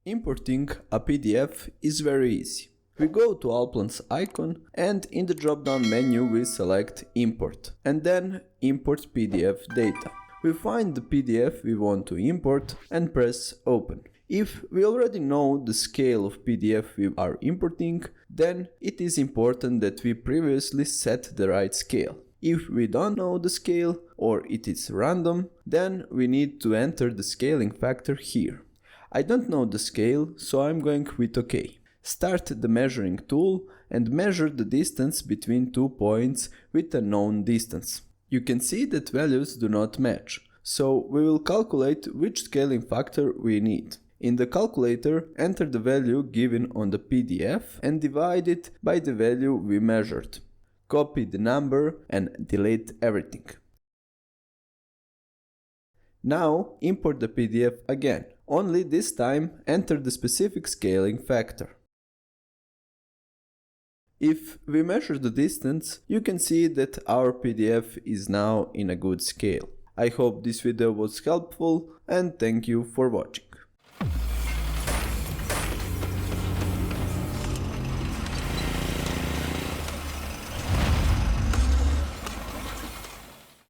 Importing a PDF is very easy. We go to Allplan's icon and in the drop-down menu we select Import and then Import PDF data. We find the PDF we want to import and press Open. If we already know the scale of PDF we are importing, then it is important that we previously set the right scale. If we don't know the scale or it is random, then we need to enter the scaling factor here. I don't know the scale, so I'm going with OK. Start the measuring tool and measure the distance between 2 points with a known distance. You can see that values do not match, so we will calculate which scaling factor we need. In the calculator, enter the value given on the PDF and divide it by the value we measured. Copy the number and delete everything. Now import the PDF again, only this time enter the specific scaling factor. If we measure the distance, you can see that our PDF is now in a good scale. I hope this video was helpful and thank you for watching.